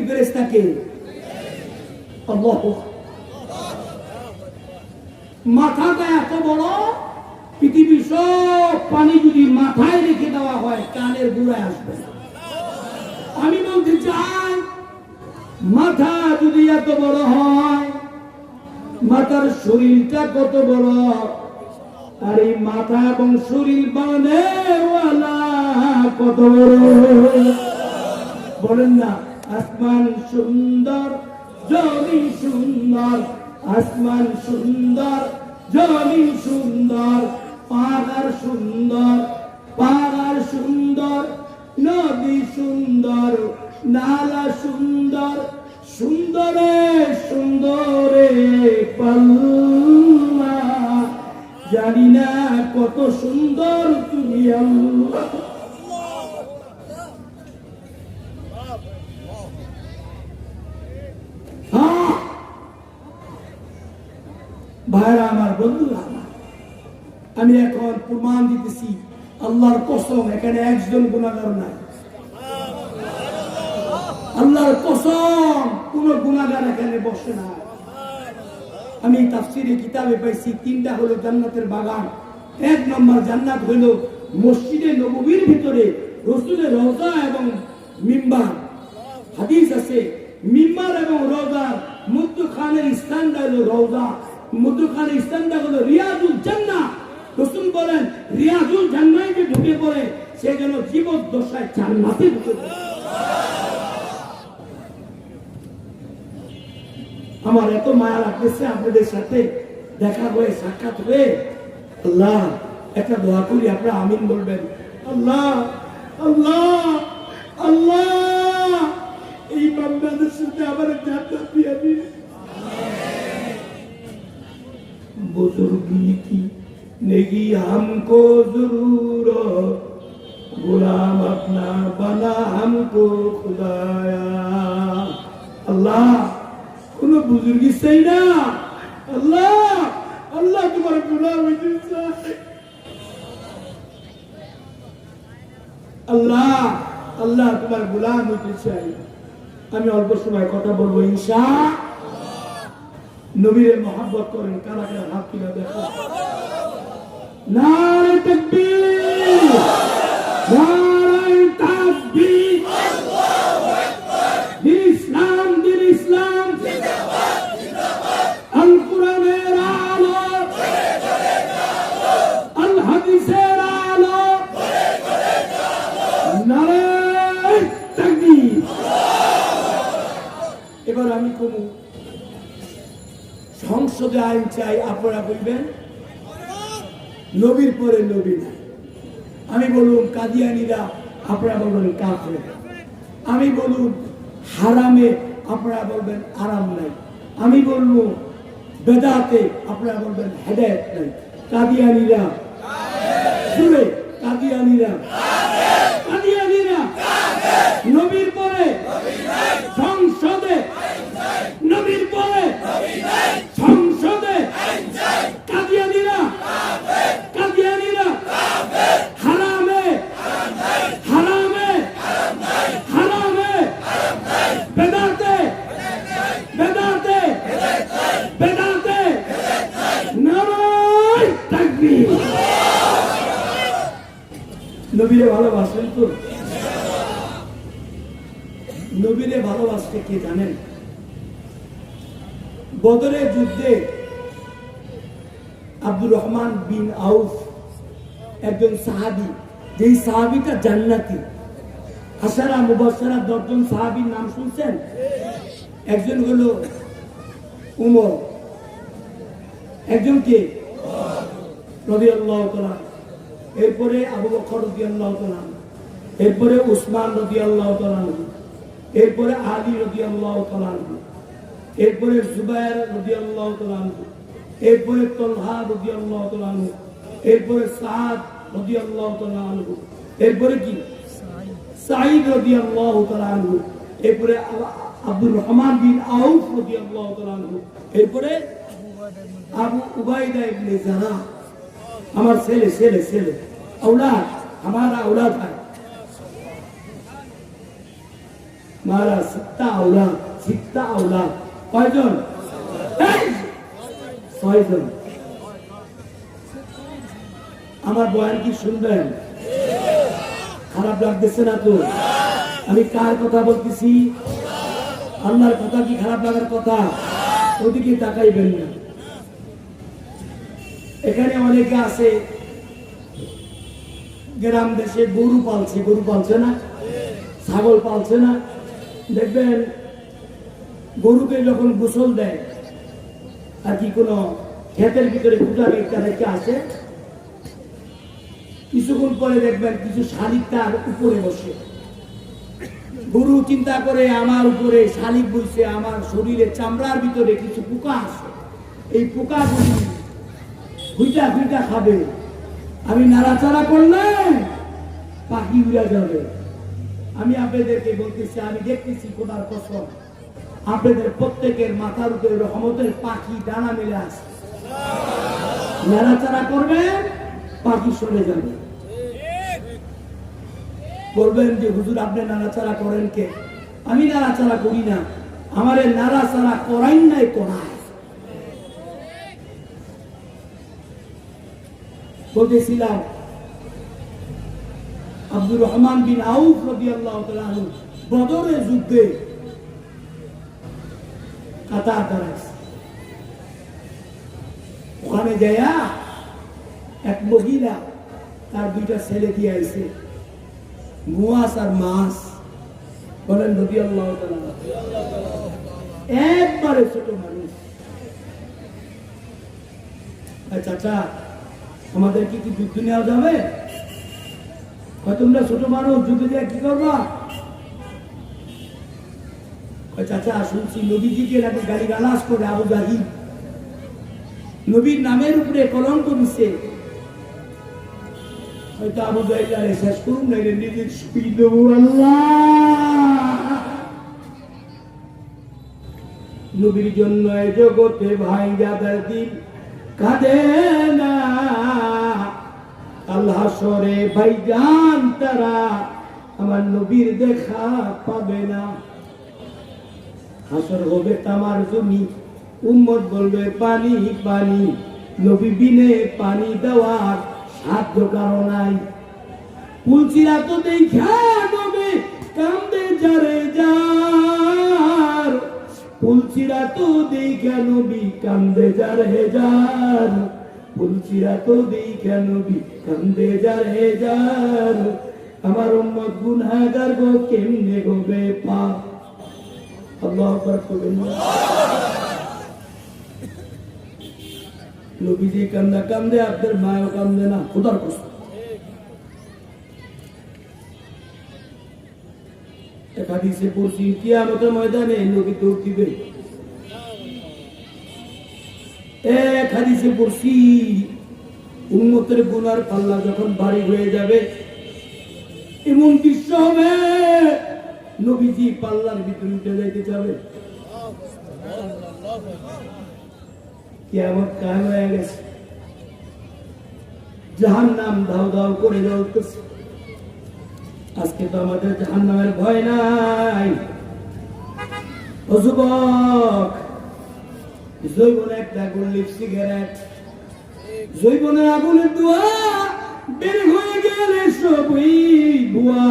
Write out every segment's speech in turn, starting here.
ফেরেশতাকে আল্লাহু মাথাটা এত বড়, পৃথিবীর সব পানি যদি মাথায় রেখে দেওয়া হয় কানের গোড়ায় আসবে না। আমি বলতে চাই, মাথা যদি এত বড় হয়, মাথার শরীরটা কত বড়, আর এই মাথা এবং শরীর বানানেওয়ালা কত বড়। বলেন না, আসমান সুন্দর জমিন সুন্দর, আসমান সুন্দর জমিন সুন্দর, পাহাড় সুন্দর পাহাড় সুন্দর, নদী সুন্দর নালা সুন্দর, সুন্দরে সুন্দরে পাল্লা, জানি না কত সুন্দর তুমি আল্লাহ। ভাইরা আমার, বন্ধুরা আমার, আমি এখন প্রমাণ দিতেছি আল্লাহর কসম, এখানে একজন গুনাহগার নাই। আল্লাহর কসম, কোন গুনাহগার এখানে বসে না। আমি তাফসীরে কিতাবে পাইছি তিনটা হলো জান্নাতের বাগান। এক নম্বর জান্নাত হলো মসজিদে নববীর ভিতরে রাসূলের রওজা এবং মিম্বার। হাদিস আছে মিম্বার এবং রওজার মধ্যখানের স্থানটা হলো রওজা, মধ্যখানের স্থানটা হলো রিয়াজুল জান্নাহ। রাসূল বলেন রিয়াজুল জান্নাহে যে ঢুকে পড়ে সে যেন জীবদ্দশায় জান্নাতে ঢুকে পড়ে। আমার এত মায়া লাগতেছে আপনাদের সাথে দেখা হয়ে, সাক্ষাৎ হয়ে। আল্লাহ, একটা দোয়া করি, আপনারা আমিন বলবেন। আল্লাহ আল্লাহ আল্লাহ, এই বান্দাদের সাথে আমার জান্নাত দিয়ে দিন। बुजुर्गी की नेगी हमको जरूर, गुलाम अपना बना हमको खुदाया। अल्लाह, কোনো বুজুর্গি চাই না। আল্লাহ আল্লাহ, তোমার গুলাম হইতে চাই। আল্লাহ আল্লাহ, তোমার গুলাম হইতে চাই। আমি অল্প সময় কথা বলবো ইনশাআল্লাহ। নবীরে মহব্বত করেন, কারা কারা হাত তুলে দেখো। নারে তাকবীর, নারে তাকবীর, আল্লাহু আকবার। দিন ইসলাম, দিন ইসলাম জিন্দাবাদ জিন্দাবাদ। আল কোরআনের আলো ঘরে ঘরে আলো, আল হাদিসের আলো ঘরে ঘরে আলো। নারে তাকবীর। এবার আমি কমু সংসদে আইন চাই, আপনারা বলবেন নবীর পরে নবী নাই। আমি বলুন কাদিয়ানীরা, আপনারা বলবেন কাফের। আমি বলুন হারামে, আপনারা বলবেন আরাম নাই। আমি বলবো বেদাতে, আপনারা বলবেন হেদায়েত নাই। কাদিয়ানীরা শুনে, কাদিয়ানীরা কাদিয়ানীরা নবীর পরে সংসদে, নবীর পরে সংসদে কাদিয়ানীরা কাদিয়ানীরা হারামে হারামে হারামে বেদাতে বেদাতে বেদাতে। নারে তাকবীর। নবীরে ভালোবাসেন তো? নবীরে ভালোবাসতে কে জানেন? বদরের যুদ্ধে আব্দুর রহমান বিন আউফ একজন সাহাবী, যেই সাহাবীটা জান্নাতি। আশারা মুবাশশারা 10 জন সাহাবীর নাম শুনছেন? একজন হলো উমর, একজন কে রাদিয়াল্লাহু তাআলা, এরপরে আবু বকর রাদিয়াল্লাহু তাআলা, এরপরে উসমান রাদিয়াল্লাহু তাআলা, এরপরে আলী রাদিয়াল্লাহু তাআলা, এরপরে জুবায়ের রাদিয়াল্লাহু তাআলা, এরপরে তালহা রাদিয়াল্লাহু তাআলা, এরপরে সাদ রাদিয়াল্লাহু তাআলা, এরপরে কি সাঈদ রাদিয়াল্লাহু তাআলা, এরপরে আব্দুর রহমান বিন আউফ রাদিয়াল্লাহু তাআলা, এরপরে আবু উবাইদা ইবনে জারাহ। আমার ছেলে ছেলে ছেলে औलाद, हमारा औलाद है। মারা সিত্তা আওলা, সিত্তা আওলা কয়জন? 6 জন। আমার বয়ান কি শুনবেন? খারাপ লাগতেছে না তো? আমি কার কথা বলতেছি? আল্লাহর কথা কি খারাপ লাগার কথা? ওদিকে তাকাইবেন না। এখানে অনেকে আছে গ্রাম দেশে গরু পালছে, গরু পালছে না, ছাগল পালছে না। দেখবেন গরুকে যখন গোসল দেয় আর কি কোনো ক্ষেতের ভিতরে পূজা দেখতে আসে, কিছুক্ষণ পরে দেখবেন কিছু শালিক তার উপরে বসে। গরু চিন্তা করে আমার উপরে শালিক বসে, আমার শরীরে চামড়ার ভিতরে কিছু পোকা আছে, এই পোকাগুলি হুইটা হুইটা খাবে, আমি নাড়াচাড়া করলে পাখি উড়া যাবে। আমি আপনাদেরকে বলতেছি, আমি দেখতেছি খোদার কসম, আপনাদের প্রত্যেকের মাথার উপরে রহমতের পাখি ডানা মেলে আসে, নাড়াচাড়া করবেন পাখি সরে যাবে। বলবেন যে হুজুর আপনি নাড়াচাড়া করেন কে? আমি নাড়াচাড়া করি না, আমার নাড়াচাড়া করাই নাই, করায়। বলতেছিলাম আব্দুর রহমান বিন আউফ রাদিয়াল্লাহু তাআলা আনহু বদরের যুদ্ধে কাতার দাঁড়াইছে। ওখানে যাইয়া এক মহিলা তার 2টা ছেলে দিয়ে আইছে, মুয়াস আর মাস। বলেন রাদিয়াল্লাহু তাআলা। একবারে ছোট মানুষ। চাচা আমাদের কি যুদ্ধ নেওয়া যাবে? তোমরা ছোট মানুষ, যুদ্ধ দিয়ে কি করবা? চাচা শুনছি নবীজিকে নাকি গালি গালাজ করে আবু জাহিল, নবীর নামের উপরে কলঙ্ক দিচ্ছে। হয়তো আবু জাহিল শেষ করুন না, নিজের সুই দেবো। আল্লাহ নবীর জন্য এই জগতে ভাই যাদের দিন কাঁদে না, আল্লাহ সরে ভাইজান তারা আমার নবীর দেখা পাবে না। হাসর হবে তামার জমি, উম্মত বলবে পানি পানি, নবী বিনে পানি দেওয়ার সাধ্য কারো নাই। পুলচিরা তো দেখা নবী কান্দে যারে যার, পুলচিরা তো দেখা নবী কান্দে যারে যার, পুলচিরা তো দেখা নবী কান্দে যারে যার। আমার উম্মত গুনাহগার গো কেমনে হবে পাপ। আল্লাহু আকবার কইবেন। নবীজি কান্দা কান্দে, আপনার মায়ও কান্দে না, খোদার কসম। এক হাদিসে পড়ছি কিয়ামতের ময়দানে নবী দৌড় দিবে। এক হাদিসে পড়ছি উম্মতের গুনার পাল্লা যখন ভারী হয়ে যাবে, এমন দৃশ্য হবে নবীজি পাল্লার ভিতরে উঠে যাইতে যাবে। কিয়ামত কায়েম হয়ে গেছে, জাহান্নাম দাও দাও করে জ্বলতেছে। আজকে তো আমাদের জাহান্নামের ভয় নাই। ও যুবক, জৈবনে একটা গুল্লিপ সিগারেট, জৈবনের আগুনের ধোঁয়া বের হয়ে গেলে সবই ভুয়া,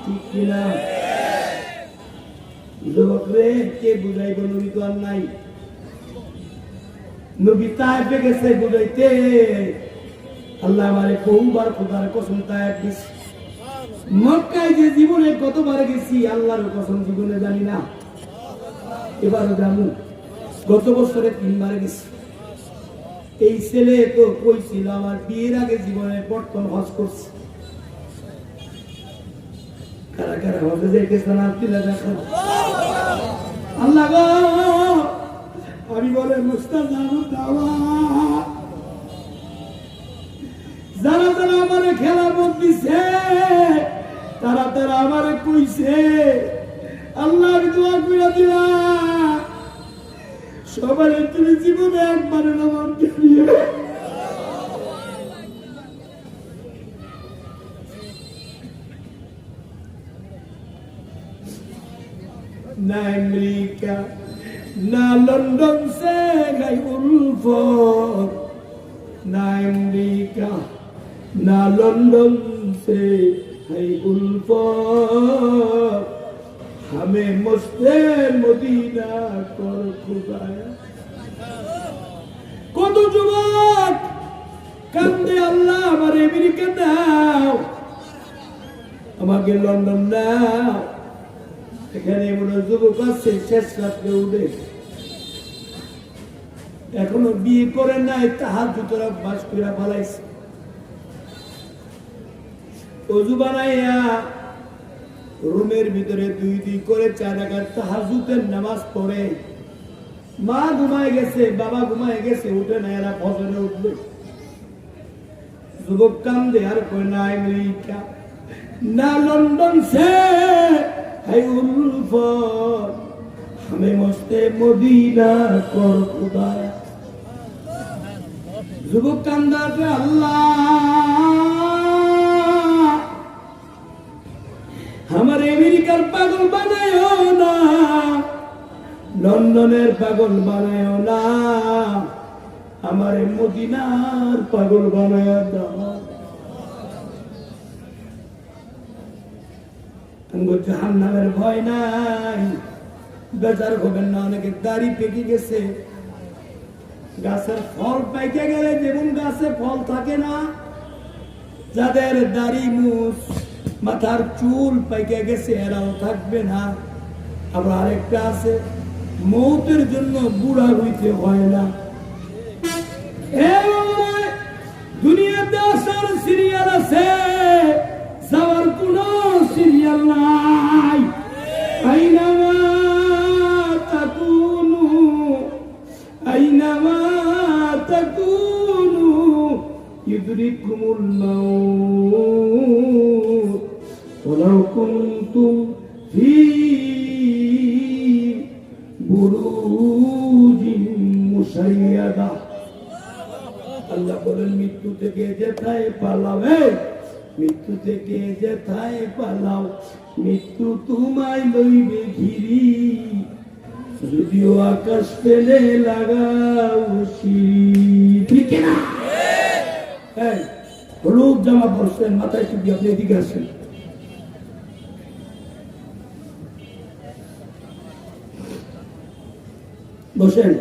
ঠিক কিনা? যুবক রে, কে বুঝাইব? নবী তো আর নাই। নবী তায়েফে গেছে বুঝাইতে, আল্লাহ আমারে বহুবার খোদার কসম তায়েফ দিছে। মক্কায় যে জীবনে কতবার গেছি আল্লাহর কসম জীবনে জানি না, এবারও জানু। গত বছরে 3 বার গেছি। এই ছেলে তো কইছিল আমার বিয়ের আগে জীবনে প্রথম হজ করছে। কারা কারা হজে যাইতেছেন আত্মীয় দেখেন। আল্লাহ গো, আমি বলে মুস্তাদ দাওয়া, যারা যারা আমারে খেলা বলতেছে তারা তারা আমারে কইছে, আল্লাহর দোয়া করে দিলা সবার তুমি জীবনে একবারে নামাজ পড়িয়ে। ना अमेरिका ना लंदन से गई उल्फत, ना अमेरिका ना लंदन से है उल्फत, हमें मस्ते मदीना कर खुदाया। কত যুবক কান্দে, আল্লাহ আমার আমেরিকা দাও, আমাকে লন্ডন দাও। এখানে এমন যুবক আছে শেষ রাত্রে উঠে এখনো বিয়ে করে নাই, তাহাজ্জুদের অভ্যাস করে ফেলাইছে। ওযু বানাইয়া রুমের ভিতরে 2 করে 4 রাকাত তাহাজ্জুদের নামাজ পড়ে। মা ঘুমায় গেছে, বাবা ঘুমায় গেছে, উঠে না, এরা ফজরে উঠবে। যুবক কান্দে আর কয় না আমেরিকা না লন্ডন সে है उल्फत, हमें मस्ते मदीना कर खुदाया। যুবক কান্দাতে আল্লাহ আমার আমেরিকার পাগল বানায়ো না, লন্ডনের পাগল বানায়ো না, আমার মদিনার পাগল বানায় দাও। জাহান্নামের ভয় নাই, বেজার হবেন না। অনেকে দাড়ি পেকে গেছে, গাছের ফল পাইকে গেলে যেমন গাছে ফল থাকে না, যাদের দাড়ি মুছ মাথার চুল পাইকে গেছে এরাও থাকবে না। আবার আরেকটা আছে, মৌতের জন্য বুড়া হইতে হয় না। দুনিয়াতে আসার সিরিয়াল আছে, যাওয়ার কোন সিরিয়াল নাই। আইনামা তাকুনু আইনামা তাকুনু ইউদরিকুমুল মাউত ওয়ালাউ কুনতুম ফি বুরুজিন মুশাইয়াদা। আল্লাহ বলেন মৃত্যু থেকে যেথায় পালাবে, মৃত্যু থেকে যেথায় পালাও, মৃত্যু তোমায় লইবে ঘিরি, যদিও আকাশ পেলে লাগাও সিঁড়ি। ঠিক না? হলুদ জামা পরছেন, মাথায় টুপি, আপনি এদিকে আসেন। বসেন।